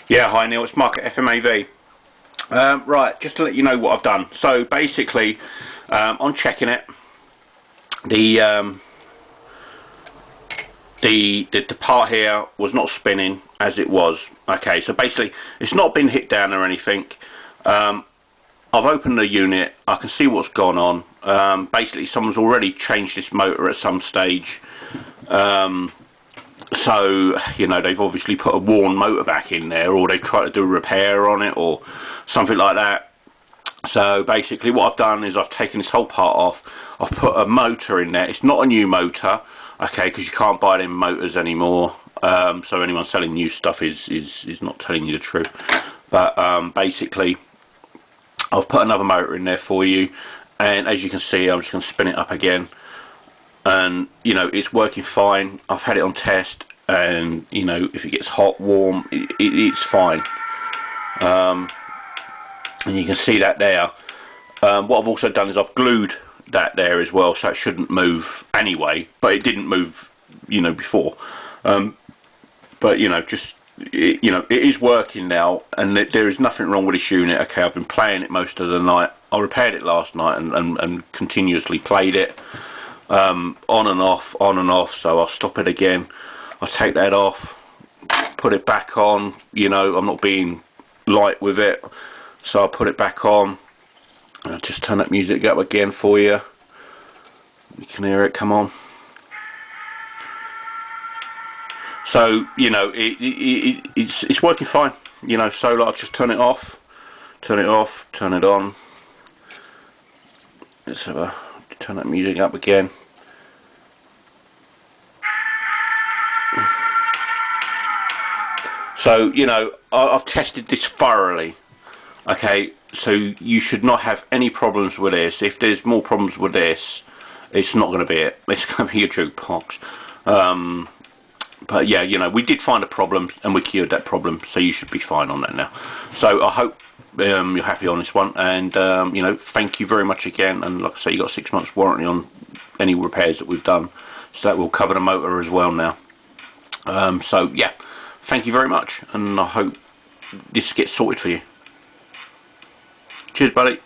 Yeah, hi Neil, it's Mark at FMAV. Right, just to let you know what I've done. So basically, on checking it, the part here was not spinning as it was. Okay, so basically, it's not been hit down or anything. I've opened the unit, I can see what's gone on. Basically, someone's already changed this motor at some stage. So, you know, they've obviously put a worn motor back in there, or they've tried to do a repair on it, or something like that. So basically what I've done is I've taken this whole part off. I've put a motor in there. It's not a new motor, okay, because you can't buy them motors anymore. So anyone selling new stuff is not telling you the truth. But basically, I've put another motor in there for you, and as you can see, I'm just going to spin it up again. And you know, it's working fine. I've had it on test, and you know, if it gets hot, warm, it's fine. And you can see that there. What I've also done is I've glued that there as well, so it shouldn't move anyway, but it didn't move, you know, before. But you know, just you know, it is working now, and there is nothing wrong with this unit. Okay, I've been playing it most of the night. I repaired it last night and continuously played it. On and off, so I'll stop it again, I'll take that off, put it back on. You know, I'm not being light with it, so I'll put it back on. I'll just turn that music up again for you. You can hear it come on. So you know, it's working fine. You know, so I'll just turn it off, turn it off, turn it on. Let's have a turn that music up again. So you know, I've tested this thoroughly. Okay, so you should not have any problems with this. If there's more problems with this, it's not going to be it. It's going to be your jukebox. But yeah, you know, we did find a problem and we cured that problem, so you should be fine on that now. So I hope you're happy on this one, and you know, thank you very much again. And like I say, you got 6 months warranty on any repairs that we've done, so that will cover the motor as well now. So yeah, thank you very much, and I hope this gets sorted for you. Cheers, buddy.